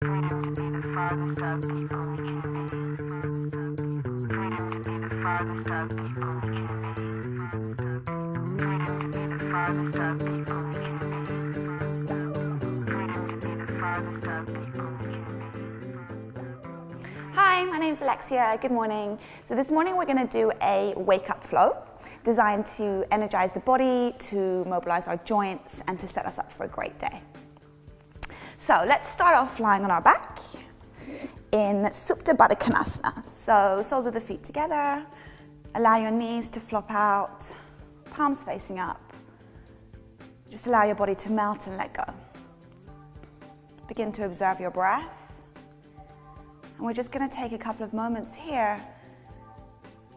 Hi, my name is Alexia. Good morning. So this morning we're going to do a wake-up flow designed to energize the body, to mobilize our joints, and to set us up for a great day. So let's start off lying on our back in Supta Baddha Konasana. So soles of the feet together, allow your knees to flop out, palms facing up. Just allow your body to melt and let go. Begin to observe your breath. And we're just going to take a couple of moments here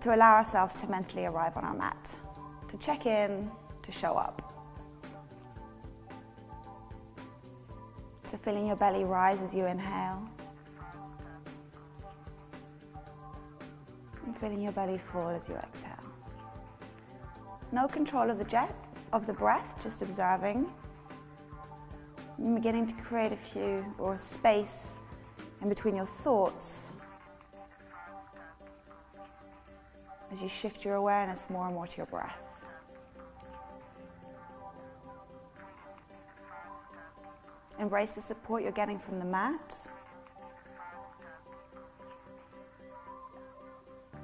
to allow ourselves to mentally arrive on our mat, to check in, to show up. So feeling your belly rise as you inhale. And feeling your belly fall as you exhale. No control of the breath, just observing. And beginning to create a space in between your thoughts as you shift your awareness more and more to your breath. Embrace the support you're getting from the mat.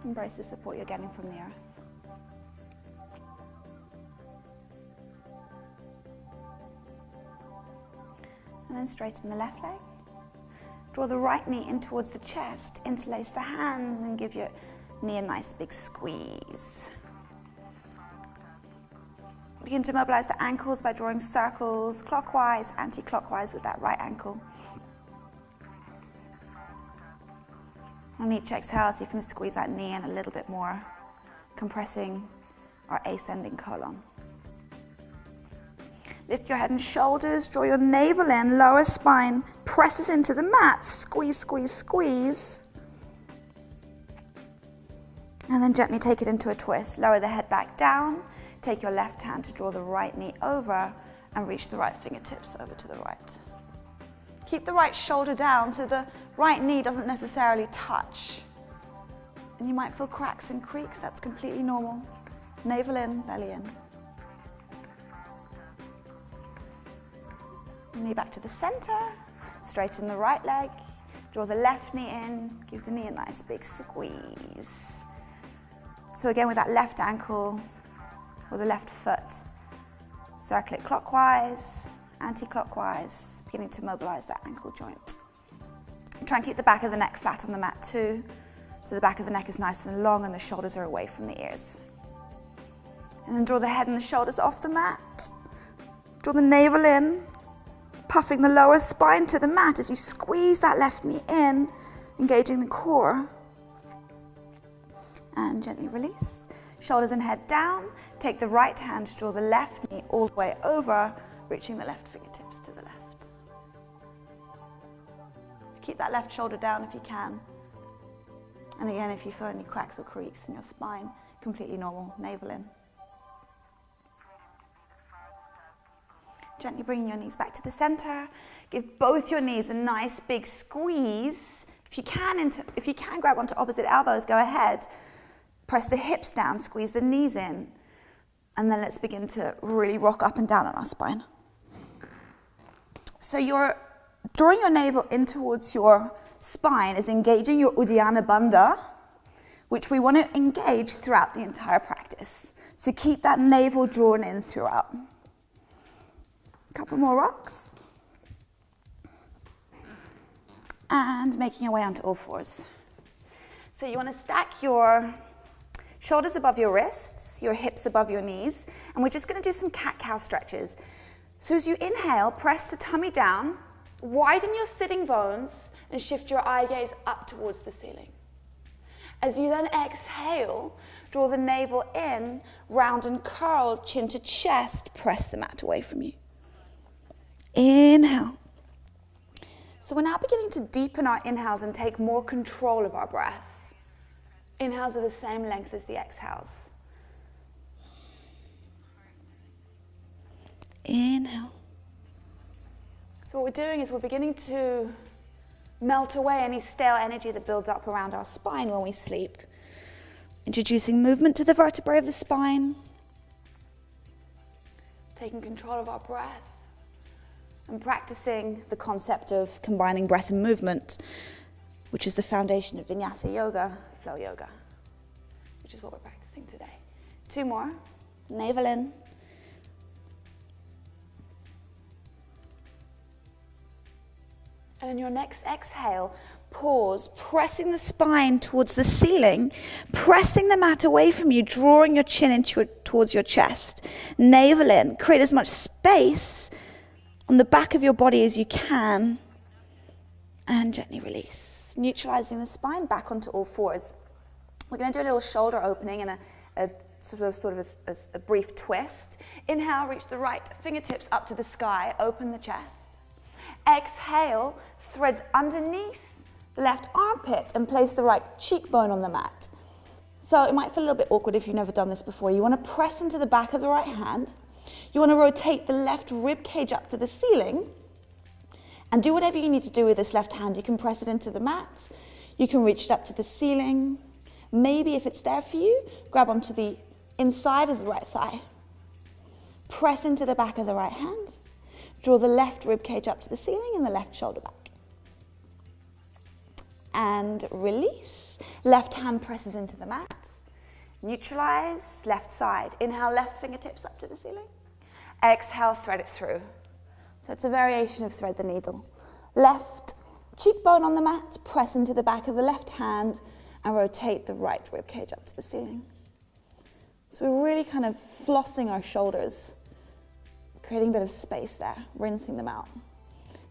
Embrace the support you're getting from the earth. And then straighten the left leg. Draw the right knee in towards the chest, interlace the hands and give your knee a nice big squeeze. Begin to mobilize the ankles by drawing circles, clockwise, anti-clockwise with that right ankle. On each exhale, see if you can squeeze that knee in a little bit more, compressing our ascending colon. Lift your head and shoulders, draw your navel in, lower spine presses into the mat, squeeze, squeeze, squeeze. And then gently take it into a twist. Lower the head back down, take your left hand to draw the right knee over and reach the right fingertips over to the right. Keep the right shoulder down so the right knee doesn't necessarily touch. And you might feel cracks and creaks, that's completely normal. Navel in, belly in. Knee back to the center, straighten the right leg, draw the left knee in, give the knee a nice big squeeze. So again with that left ankle or the left foot, circle it clockwise, anti-clockwise, beginning to mobilize that ankle joint. Try and keep the back of the neck flat on the mat too, so the back of the neck is nice and long and the shoulders are away from the ears. And then draw the head and the shoulders off the mat, draw the navel in, puffing the lower spine to the mat as you squeeze that left knee in, engaging the core. And gently release. Shoulders and head down. Take the right hand to draw the left knee all the way over, reaching the left fingertips to the left. Keep that left shoulder down if you can. And again, if you feel any cracks or creaks in your spine, completely normal, navel in. Gently bringing your knees back to the center. Give both your knees a nice big squeeze. If you can grab onto opposite elbows, go ahead. Press the hips down, squeeze the knees in. And then let's begin to really rock up and down on our spine. So you're drawing your navel in towards your spine is engaging your Uddiyana Bandha, which we want to engage throughout the entire practice. So keep that navel drawn in throughout. Couple more rocks. And making your way onto all fours. So you want to stack your shoulders above your wrists, your hips above your knees, and we're just going to do some cat-cow stretches. So as you inhale, press the tummy down, widen your sitting bones, and shift your eye gaze up towards the ceiling. As you then exhale, draw the navel in, round and curl, chin to chest, press the mat away from you. Inhale. So we're now beginning to deepen our inhales and take more control of our breath. Inhales are the same length as the exhales. Inhale. So what we're doing is we're beginning to Melt away any stale energy that builds up around our spine when we sleep. Introducing movement to the vertebrae of the spine. Taking control of our breath. And practicing the concept of combining breath and movement, which is the foundation of Vinyasa Yoga, flow yoga, which is what we're practicing today. 2 more. Navel in. And in your next exhale, pause, pressing the spine towards the ceiling, pressing the mat away from you, drawing your chin towards your chest. Navel in. Create as much space on the back of your body as you can, and gently release, neutralizing the spine back onto all fours. We're going to do a little shoulder opening and a brief twist. Inhale, reach the right fingertips up to the sky, open the chest. Exhale, thread underneath the left armpit and place the right cheekbone on the mat. So it might feel a little bit awkward if you've never done this before. You want to press into the back of the right hand. You want to rotate the left rib cage up to the ceiling and do whatever you need to do with this left hand. You can press it into the mat. You can reach it up to the ceiling. Maybe if it's there for you, grab onto the inside of the right thigh. Press into the back of the right hand. Draw the left rib cage up to the ceiling and the left shoulder back. And release. Left hand presses into the mat. Neutralize, left side. Inhale, left fingertips up to the ceiling. Exhale, thread it through. So it's a variation of thread the needle. Left cheekbone on the mat, press into the back of the left hand and rotate the right rib cage up to the ceiling. So we're really kind of flossing our shoulders, creating a bit of space there, rinsing them out.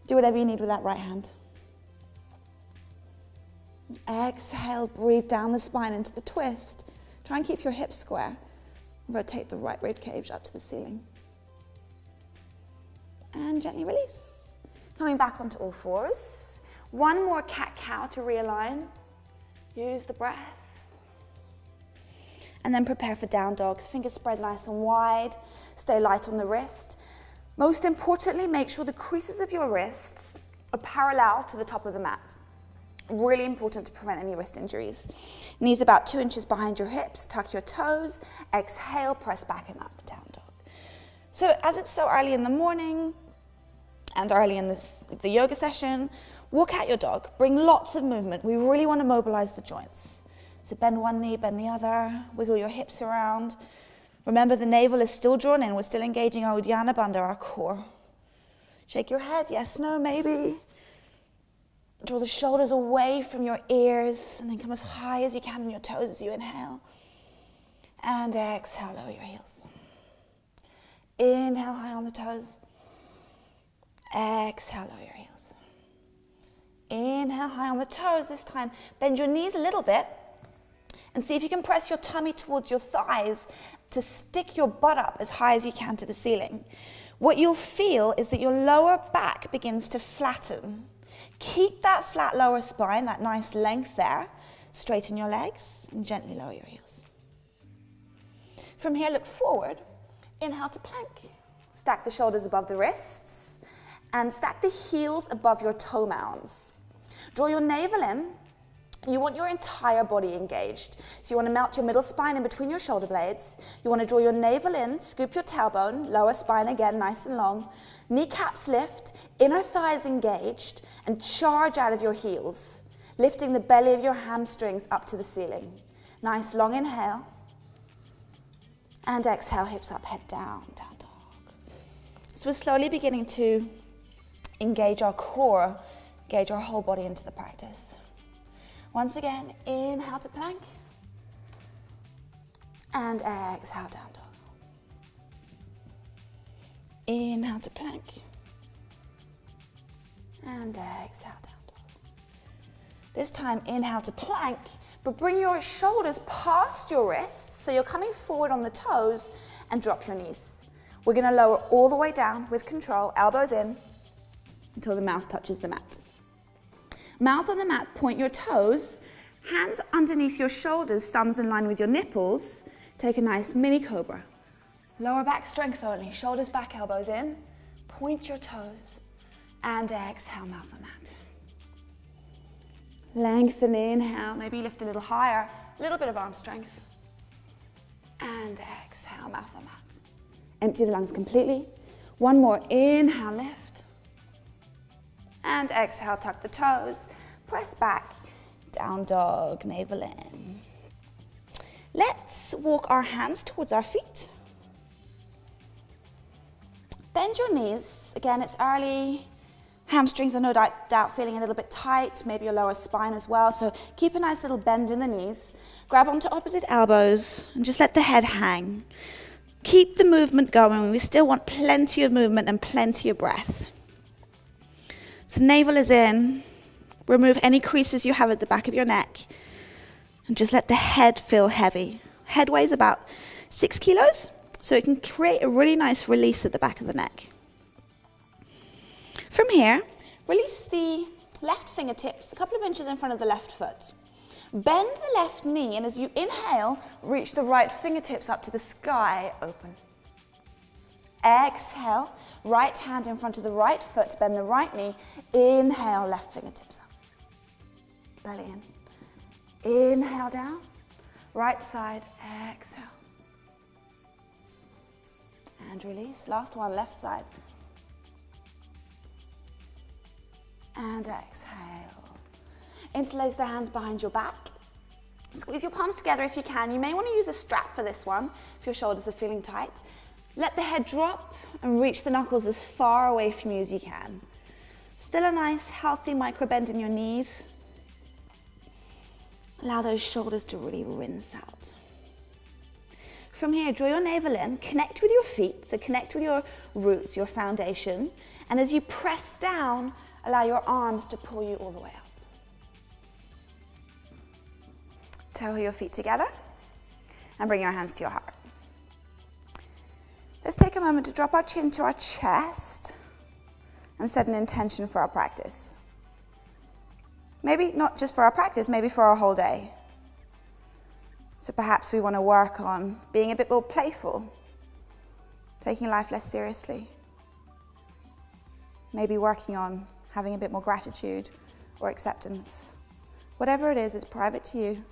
Do whatever you need with that right hand. Exhale, breathe down the spine into the twist. Try and keep your hips square. Rotate the right rib cage up to the ceiling. And gently release. Coming back onto all fours. 1 more cat-cow to realign. Use the breath. And then prepare for down dogs. Fingers spread nice and wide. Stay light on the wrist. Most importantly, make sure the creases of your wrists are parallel to the top of the mat. Really important to prevent any wrist injuries. Knees about 2 inches behind your hips. Tuck your toes. Exhale, press back and up, down dog. So as it's so early in the morning and early in the yoga session, walk out your dog. Bring lots of movement. We really want to mobilize the joints. So bend one knee, bend the other. Wiggle your hips around. Remember, the navel is still drawn in. We're still engaging our Uddiyana Bandha, our core. Shake your head. Yes, no, maybe. Draw the shoulders away from your ears and then come as high as you can on your toes as you inhale. And exhale, lower your heels. Inhale, high on the toes. Exhale, lower your heels. Inhale, high on the toes. This time, bend your knees a little bit and see if you can press your tummy towards your thighs to stick your butt up as high as you can to the ceiling. What you'll feel is that your lower back begins to flatten. Keep that flat lower spine, that nice length there. Straighten your legs and gently lower your heels. From here, look forward. Inhale to plank. Stack the shoulders above the wrists and stack the heels above your toe mounds. Draw your navel in. You want your entire body engaged. So you want to melt your middle spine in between your shoulder blades. You want to draw your navel in, scoop your tailbone, lower spine again, nice and long. Kneecaps lift, inner thighs engaged, and charge out of your heels, lifting the belly of your hamstrings up to the ceiling. Nice long inhale. And exhale, hips up, head down, down dog. So we're slowly beginning to engage our core, engage our whole body into the practice. Once again, inhale to plank. And exhale, down dog. Inhale to plank. And exhale, down dog. This time, inhale to plank, but bring your shoulders past your wrists, so you're coming forward on the toes, and drop your knees. We're going to lower all the way down with control, elbows in, until the mouth touches the mat. Mouth on the mat, point your toes, hands underneath your shoulders, thumbs in line with your nipples. Take a nice mini cobra. Lower back strength only, shoulders back, elbows in. Point your toes, and exhale, mouth on mat. Lengthen, inhale. Maybe lift a little higher. A little bit of arm strength. And exhale, mouth on mat. Empty the lungs completely. One more. Inhale, lift. And exhale, tuck the toes. Press back. Down dog, navel in. Let's walk our hands towards our feet. Bend your knees. Again, it's early. Hamstrings are no doubt feeling a little bit tight, maybe your lower spine as well. So keep a nice little bend in the knees. Grab onto opposite elbows and just let the head hang. Keep the movement going. We still want plenty of movement and plenty of breath. So navel is in. Remove any creases you have at the back of your neck. And just let the head feel heavy. Head weighs about 6 kilos, so it can create a really nice release at the back of the neck. From here, release the left fingertips a couple of inches in front of the left foot. Bend the left knee, and as you inhale, reach the right fingertips up to the sky, open. Exhale, right hand in front of the right foot, bend the right knee. Inhale, left fingertips up. Belly in. Inhale down, right side, exhale. And release. Last one, left side. And exhale. Interlace the hands behind your back. Squeeze your palms together if you can. You may want to use a strap for this one if your shoulders are feeling tight. Let the head drop and reach the knuckles as far away from you as you can. Still a nice, healthy micro bend in your knees. Allow those shoulders to really rinse out. From here, draw your navel in, connect with your feet, so connect with your roots, your foundation, and as you press down, allow your arms to pull you all the way up. Toe your feet together and bring your hands to your heart. Let's take a moment to drop our chin to our chest and set an intention for our practice. Maybe not just for our practice, maybe for our whole day. So perhaps we want to work on being a bit more playful, taking life less seriously. Maybe working on having a bit more gratitude or acceptance. Whatever it is, it's private to you.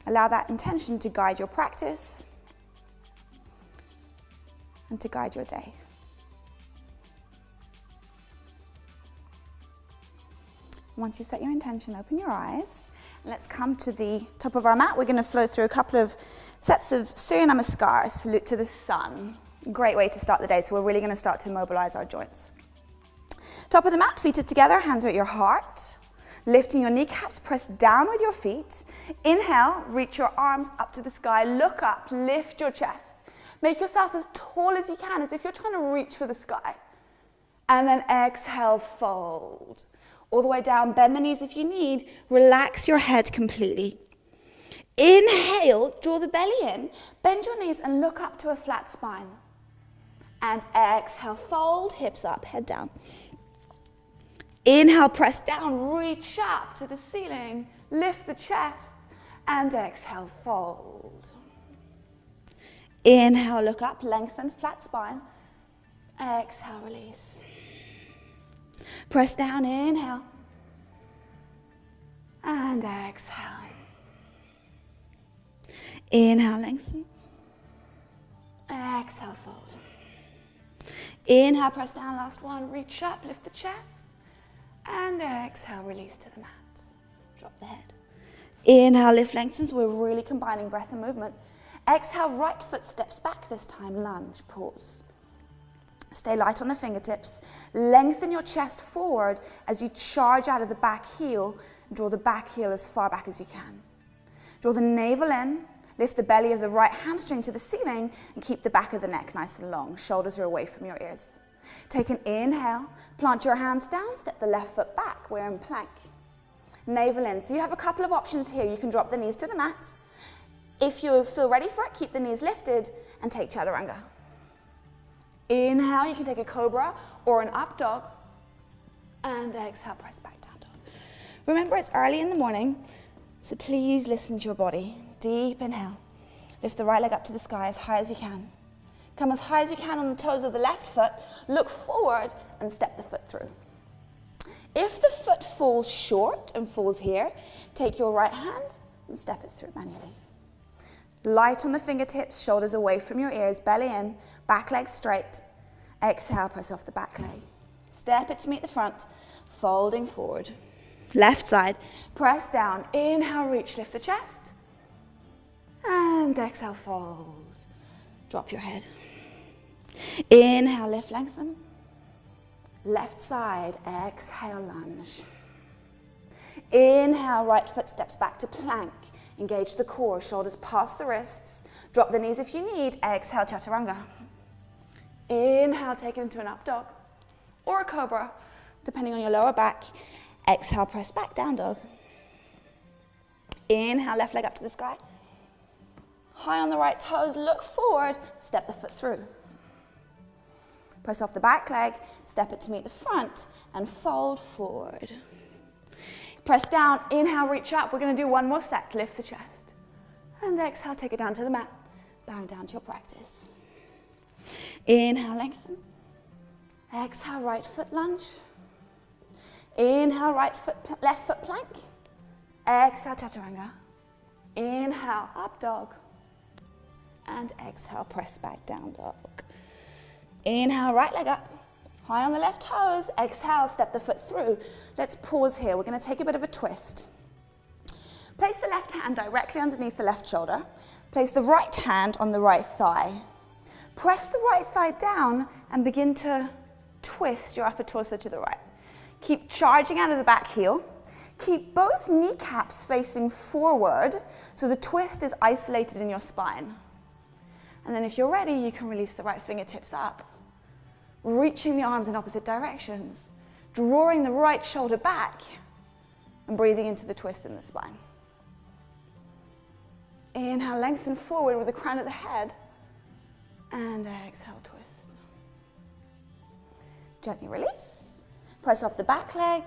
Allow that intention to guide your practice and to guide your day. Once you've set your intention, open your eyes. Let's come to the top of our mat. We're going to flow through a couple of sets of Surya Namaskar, salute to the sun. Great way to start the day, so we're really going to start to mobilize our joints. Top of the mat, feet are together, hands are at your heart. Lifting your kneecaps, press down with your feet. Inhale, reach your arms up to the sky, look up, lift your chest. Make yourself as tall as you can, as if you're trying to reach for the sky. And then exhale, fold. All the way down, bend the knees if you need. Relax your head completely. Inhale, draw the belly in. Bend your knees and look up to a flat spine. And exhale, fold, hips up, head down. Inhale, press down, reach up to the ceiling. Lift the chest. And exhale, fold. Inhale, look up, lengthen, flat spine. Exhale, release. Press down, inhale. And exhale. Inhale, lengthen. Exhale, fold. Inhale, press down, last one. Reach up, lift the chest. And exhale, release to the mat. Drop the head. Inhale, lift, lengthen. So we're really combining breath and movement. Exhale, right foot steps back this time. Lunge, pause. Stay light on the fingertips. Lengthen your chest forward as you charge out of the back heel. Draw the back heel as far back as you can. Draw the navel in. Lift the belly of the right hamstring to the ceiling and keep the back of the neck nice and long. Shoulders are away from your ears. Take an inhale. Plant your hands down. Step the left foot back. We're in plank. Navel in. So you have a couple of options here. You can drop the knees to the mat. If you feel ready for it, keep the knees lifted and take chaturanga. Inhale, you can take a cobra or an up dog. And exhale, press back down dog. Remember, it's early in the morning, so please listen to your body. Deep inhale. Lift the right leg up to the sky as high as you can. Come as high as you can on the toes of the left foot. Look forward and step the foot through. If the foot falls short and falls here, take your right hand and step it through manually. Light on the fingertips, shoulders away from your ears, belly in, back leg straight. Exhale, press off the back leg. Step it to meet the front, folding forward. Left side, press down. Inhale, reach, lift the chest. And exhale, fold. Drop your head. Inhale, lift, lengthen. Left side, exhale, lunge. Inhale, right foot steps back to plank. Engage the core, shoulders past the wrists. Drop the knees if you need. Exhale, chaturanga. Inhale, take it into an up dog or a cobra, depending on your lower back. Exhale, press back, down dog. Inhale, left leg up to the sky. High on the right toes, look forward, step the foot through. Press off the back leg, step it to meet the front, and fold forward. Press down, inhale, reach up. We're going to do one more set. Lift the chest. And exhale, take it down to the mat. Bowing down to your practice. Inhale, lengthen. Exhale, right foot lunge. Inhale, right foot, left foot plank. Exhale, chaturanga. Inhale, up dog. And exhale, press back, down dog. Inhale, right leg up. High on the left toes. Exhale, step the foot through. Let's pause here. We're going to take a bit of a twist. Place the left hand directly underneath the left shoulder. Place the right hand on the right thigh. Press the right thigh down and begin to twist your upper torso to the right. Keep charging out of the back heel. Keep both kneecaps facing forward so the twist is isolated in your spine. And then if you're ready, you can release the right fingertips up, reaching the arms in opposite directions, drawing the right shoulder back, and breathing into the twist in the spine. Inhale, lengthen forward with the crown of the head, and exhale, twist. Gently release. Press off the back leg,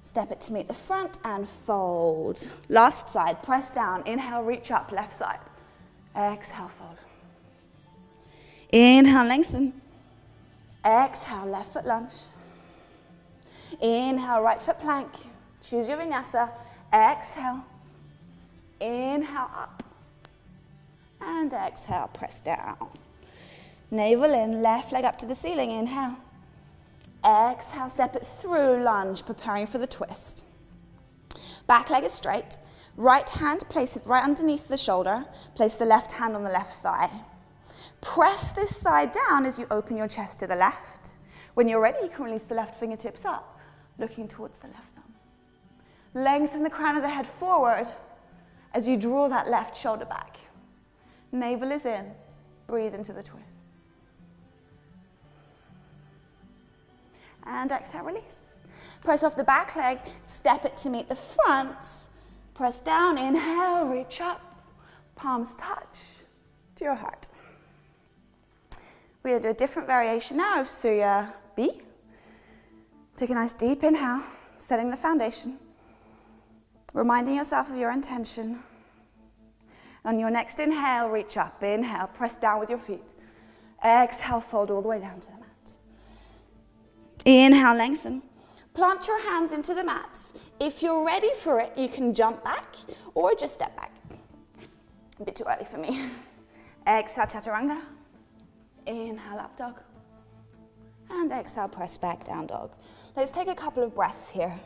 step it to meet the front, and fold. Last side, press down. Inhale, reach up, left side. Exhale, fold. Inhale, lengthen. Exhale, left foot lunge. Inhale, right foot plank. Choose your vinyasa. Exhale. Inhale, up. And exhale, press down. Navel in, left leg up to the ceiling. Inhale. Exhale, step it through, lunge, preparing for the twist. Back leg is straight. Right hand, place it right underneath the shoulder. Place the left hand on the left thigh. Press this thigh down as you open your chest to the left. When you're ready, you can release the left fingertips up, looking towards the left thumb. Lengthen the crown of the head forward as you draw that left shoulder back. Navel is in. Breathe into the twist. And exhale, release. Press off the back leg, step it to meet the front. Press down, inhale, reach up. Palms touch to your heart. We'll do a different variation now of Surya B. Take a nice deep inhale, setting the foundation. Reminding yourself of your intention. On your next inhale, reach up. Inhale, press down with your feet. Exhale, fold all the way down to the mat. Inhale, lengthen. Plant your hands into the mat. If you're ready for it, you can jump back or just step back. A bit too early for me. Exhale, chaturanga. Inhale, up dog. And exhale, press back, down dog. Let's take a couple of breaths here.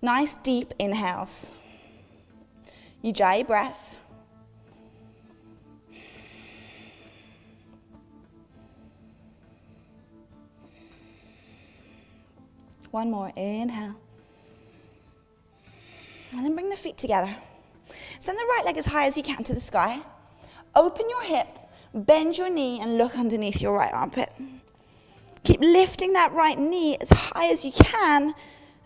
Nice deep inhales. Ujjayi breath. One more, inhale. And then bring the feet together. Send the right leg as high as you can to the sky. Open your hip, bend your knee, and look underneath your right armpit. Keep lifting that right knee as high as you can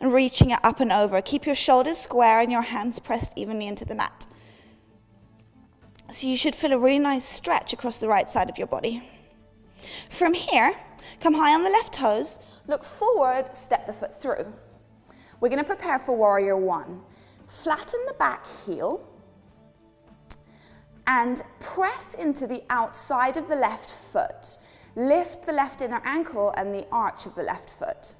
and reaching it up and over. Keep your shoulders square and your hands pressed evenly into the mat. So you should feel a really nice stretch across the right side of your body. From here, come high on the left toes. Look forward, step the foot through. We're going to prepare for warrior one. Flatten the back heel and press into the outside of the left foot. Lift the left inner ankle and the arch of the left foot.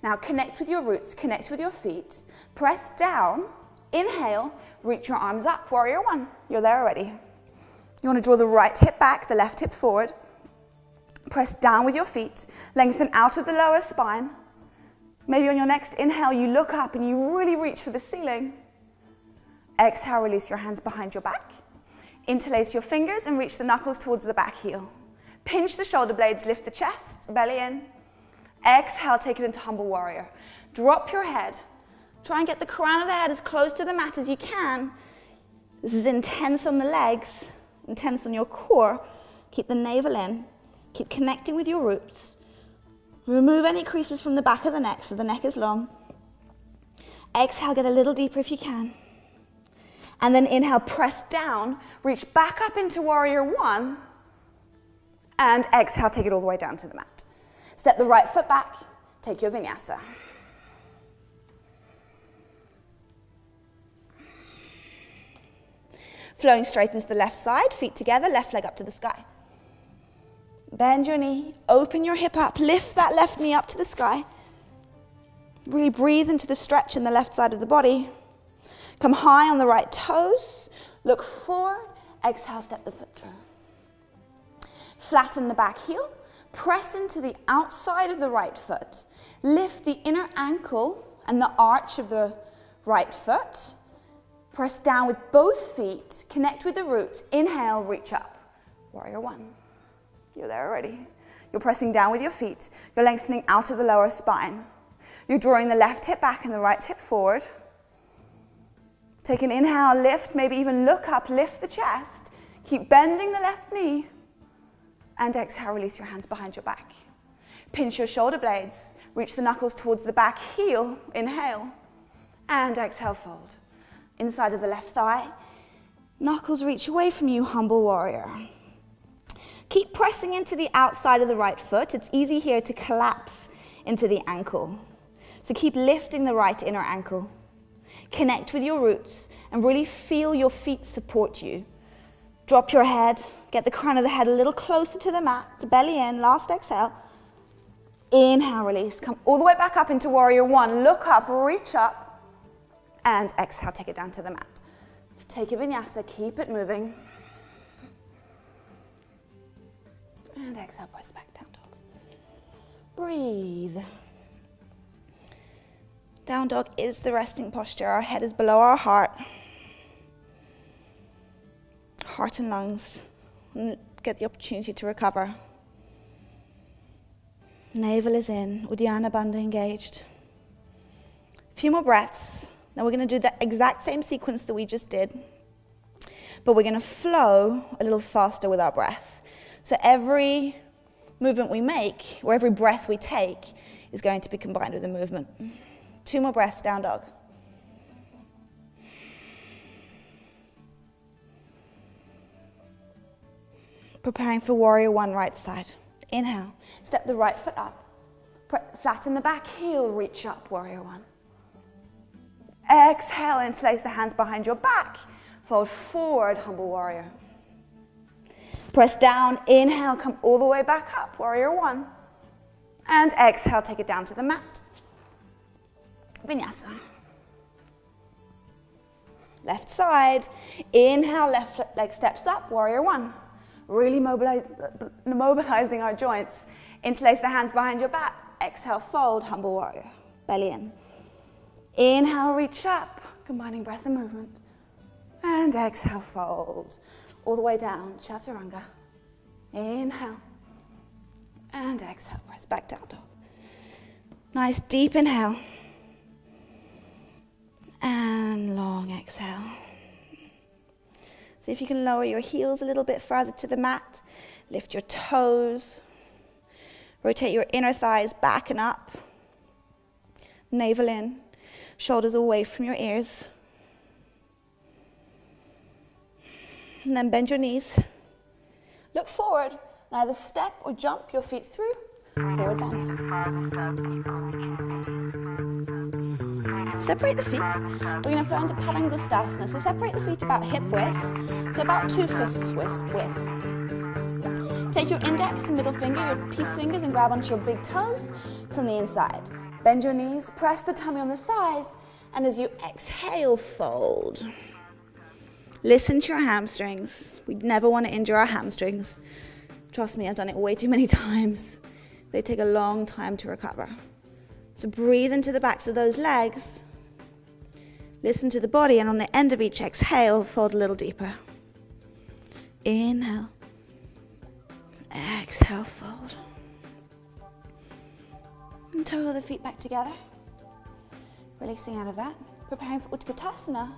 Now connect with your roots, connect with your feet. Press down, inhale, reach your arms up, warrior one. You're there already. You want to draw the right hip back, the left hip forward. Press down with your feet, lengthen out of the lower spine. Maybe on your next inhale, you look up and you really reach for the ceiling. Exhale, release your hands behind your back. Interlace your fingers and reach the knuckles towards the back heel. Pinch the shoulder blades, lift the chest, belly in. Exhale, take it into humble warrior. Drop your head. Try and get the crown of the head as close to the mat as you can. This is intense on the legs, intense on your core. Keep the navel in. Keep connecting with your roots. Remove any creases from the back of the neck so the neck is long. Exhale, get a little deeper if you can. And then inhale, press down, reach back up into warrior one. And exhale, take it all the way down to the mat. Step the right foot back, take your vinyasa. Flowing straight into the left side, feet together, left leg up to the sky. Bend your knee, open your hip up, lift that left knee up to the sky. Really breathe into the stretch in the left side of the body. Come high on the right toes, look forward, exhale, step the foot through. Flatten the back heel, press into the outside of the right foot. Lift the inner ankle and the arch of the right foot. Press down with both feet, connect with the roots. Inhale, reach up. Warrior one. You're there already. You're pressing down with your feet. You're lengthening out of the lower spine. You're drawing the left hip back and the right hip forward. Take an inhale, lift, maybe even look up, lift the chest. Keep bending the left knee. And exhale, release your hands behind your back. Pinch your shoulder blades. Reach the knuckles towards the back heel. Inhale. And exhale, fold. Inside of the left thigh. Knuckles reach away from you, humble warrior. Keep pressing into the outside of the right foot. It's easy here to collapse into the ankle. So keep lifting the right inner ankle. Connect with your roots and really feel your feet support you. Drop your head. Get the crown of the head a little closer to the mat. The belly in. Last exhale. Inhale, release. Come all the way back up into warrior one. Look up, reach up. And exhale, take it down to the mat. Take a vinyasa. Keep it moving. And exhale, press back down dog. Breathe. Down dog is the resting posture. Our head is below our heart. Heart and lungs. And get the opportunity to recover. Navel is in. Uddiyana Bandha engaged. A few more breaths. Now we're going to do the exact same sequence that we just did. But we're going to flow a little faster with our breath. So every movement we make, or every breath we take, is going to be combined with a movement. 2 more breaths, down dog. Preparing for warrior one, right side. Inhale, step the right foot up. Flatten the back heel, reach up, warrior one. Exhale, interlace the hands behind your back. Fold forward, humble warrior. Press down, inhale, come all the way back up, warrior one. And exhale, take it down to the mat. Vinyasa. Left side, inhale, left leg steps up, warrior one. Really mobilizing our joints. Interlace the hands behind your back. Exhale, fold, humble warrior. Belly in. Inhale, reach up, combining breath and movement. And exhale, fold. All the way down, chaturanga. Inhale. And exhale, press back down dog. Nice deep inhale. And long exhale. See if you can lower your heels a little bit further to the mat. Lift your toes. Rotate your inner thighs back and up. Navel in. Shoulders away from your ears. And then bend your knees. Look forward. And either step or jump your feet through. Forward bend. Separate the feet. We're going to flow into Padangusthasana. So separate the feet about hip width. So about 2 fists width. Take your index and middle finger, your peace fingers, and grab onto your big toes from the inside. Bend your knees, press the tummy on the thighs, and as you exhale, fold. Listen to your hamstrings. We never want to injure our hamstrings. Trust me, I've done it way too many times. They take a long time to recover. So breathe into the backs of those legs. Listen to the body, and on the end of each exhale, fold a little deeper. Inhale. Exhale, fold. And toe the feet back together. Releasing out of that. Preparing for Utkatasana.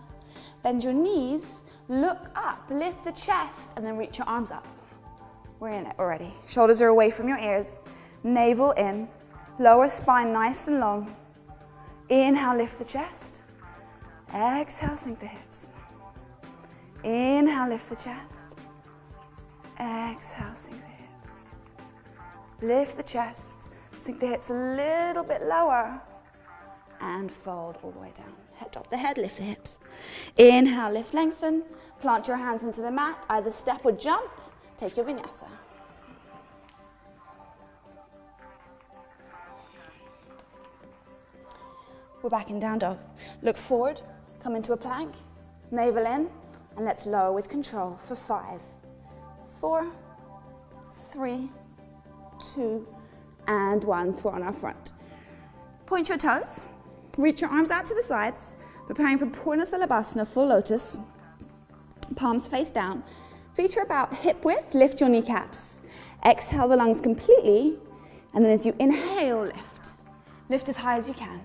Bend your knees, look up, lift the chest, and then reach your arms up. We're in it already. Shoulders are away from your ears. Navel in. Lower spine nice and long. Inhale, lift the chest. Exhale, sink the hips. Inhale, lift the chest. Exhale, sink the hips. Lift the chest. Sink the hips a little bit lower. And fold all the way down. Drop the head, lift the hips. Inhale, lift, lengthen. Plant your hands into the mat. Either step or jump. Take your vinyasa. We're back in down dog. Look forward, come into a plank, navel in, and let's lower with control for 5, 4, 3, 2, and 1. So we're on our front. Point your toes, reach your arms out to the sides, preparing for Purna Salabhasana, full lotus. Palms face down, feet are about hip width, lift your kneecaps. Exhale the lungs completely, and then as you inhale, lift. Lift as high as you can.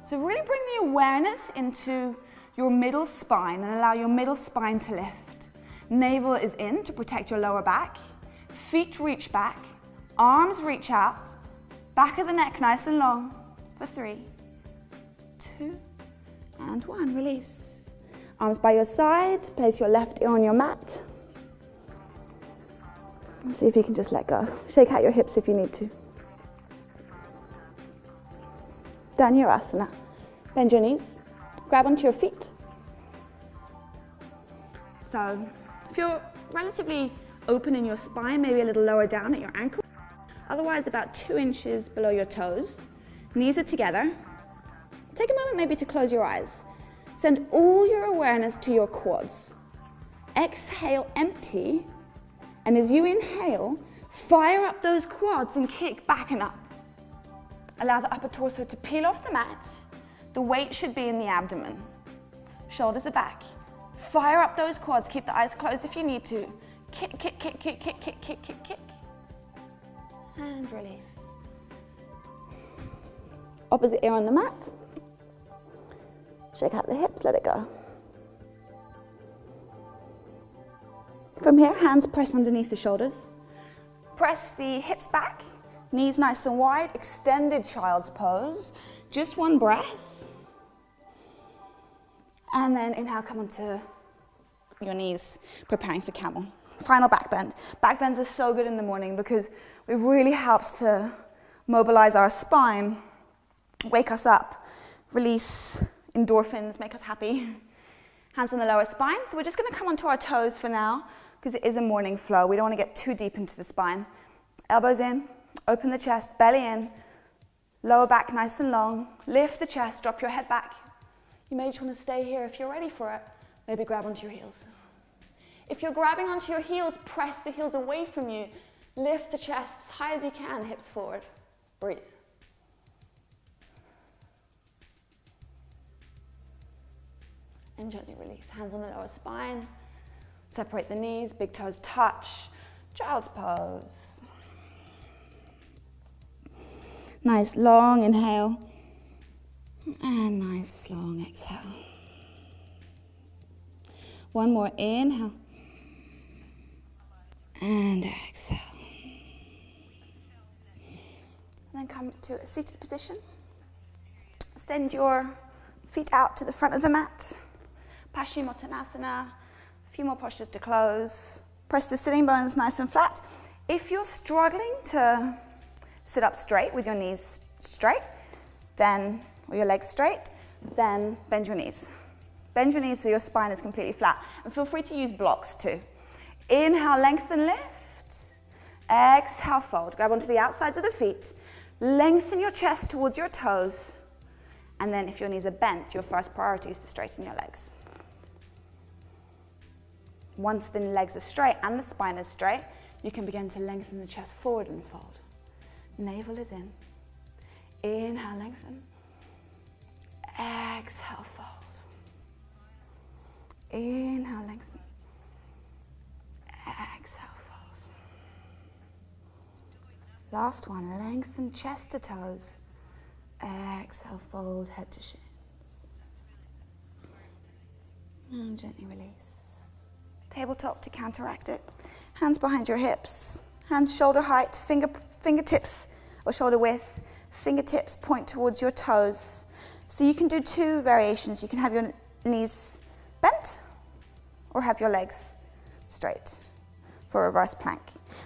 So really bring the awareness into your middle spine and allow your middle spine to lift. Navel is in to protect your lower back. Feet reach back. Arms reach out. Back of the neck nice and long for 3, 2, and 1. Release. Arms by your side. Place your left ear on your mat. And see if you can just let go. Shake out your hips if you need to. Dhanurasana. Bend your knees, grab onto your feet. So if you're relatively open in your spine, maybe a little lower down at your ankle, otherwise about 2 inches below your toes. Knees are together. Take a moment maybe to close your eyes. Send all your awareness to your quads. Exhale, empty, and as you inhale, fire up those quads and kick back and up. Allow the upper torso to peel off the mat. The weight should be in the abdomen. Shoulders are back. Fire up those quads. Keep the eyes closed if you need to. Kick, kick, kick, kick, kick, kick, kick, kick, kick. And release. Opposite ear on the mat. Shake out the hips, let it go. From here, hands press underneath the shoulders. Press the hips back. Knees nice and wide, extended child's pose. Just one breath. And then inhale, come onto your knees, preparing for camel. Final back bend. Back bends are so good in the morning because it really helps to mobilize our spine, wake us up, release endorphins, make us happy. Hands on the lower spine. So we're just going to come onto our toes for now because it is a morning flow. We don't want to get too deep into the spine. Elbows in. Open the chest, belly in, lower back nice and long. Lift the chest, drop your head back. You may just want to stay here if you're ready for it. Maybe grab onto your heels. If you're grabbing onto your heels, press the heels away from you. Lift the chest as high as you can, hips forward. Breathe. And gently release. Hands on the lower spine. Separate the knees, big toes touch. Child's pose. Nice long inhale and nice long exhale. One more inhale and exhale. And then come to a seated position. Send your feet out to the front of the mat. Paschimottanasana. A few more postures to close. Press the sitting bones nice and flat. If you're struggling to sit up straight with your knees straight, then, or your legs straight, then bend your knees. Bend your knees so your spine is completely flat. And feel free to use blocks too. Inhale, lengthen, lift. Exhale, fold. Grab onto the outsides of the feet. Lengthen your chest towards your toes. And then if your knees are bent, your first priority is to straighten your legs. Once the legs are straight and the spine is straight, you can begin to lengthen the chest forward and fold. Navel is in. Inhale, lengthen. Exhale, fold. Inhale, lengthen. Exhale, fold. Last one, lengthen chest to toes. Exhale, fold head to shins. And gently release. Tabletop to counteract it. Hands behind your hips. Hands shoulder height, fingertips or shoulder width. Fingertips point towards your toes. So you can do two variations. You can have your knees bent or have your legs straight for a reverse plank.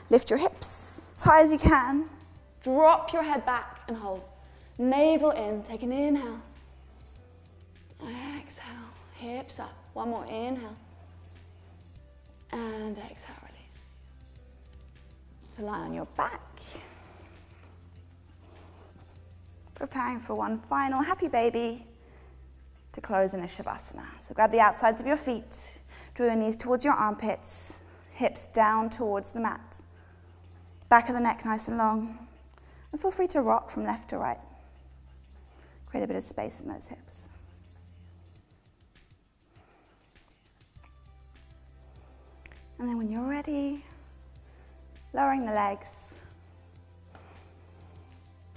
Lift your hips as high as you can. Drop your head back and hold. Navel in, take an inhale. Exhale, hips up. One more inhale. And exhale, release. So lie on your back. Preparing for one final happy baby to close in a Shavasana. So grab the outsides of your feet, draw your knees towards your armpits, hips down towards the mat. Back of the neck nice and long. And feel free to rock from left to right. Create a bit of space in those hips. And then when you're ready, lowering the legs,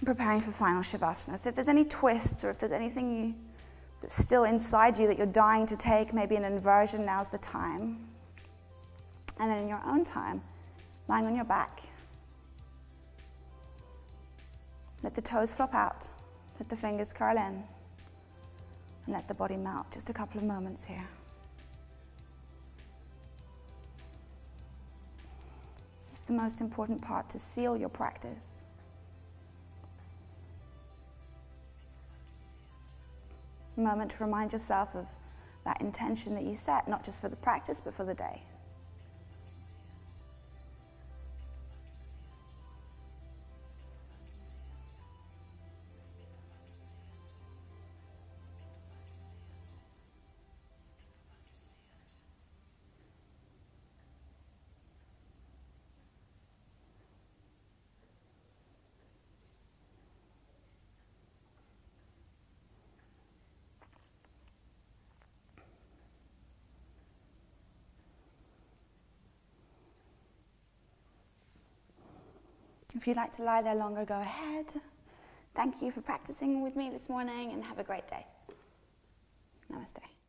preparing for final Shavasana. So if there's any twists or if there's anything that's still inside you that you're dying to take, maybe an inversion, now's the time. And then in your own time, lying on your back. Let the toes flop out, let the fingers curl in, and let the body melt. Just a couple of moments here. This is the most important part to seal your practice. A moment to remind yourself of that intention that you set, not just for the practice, but for the day. If you'd like to lie there longer, go ahead. Thank you for practicing with me this morning and have a great day. Namaste.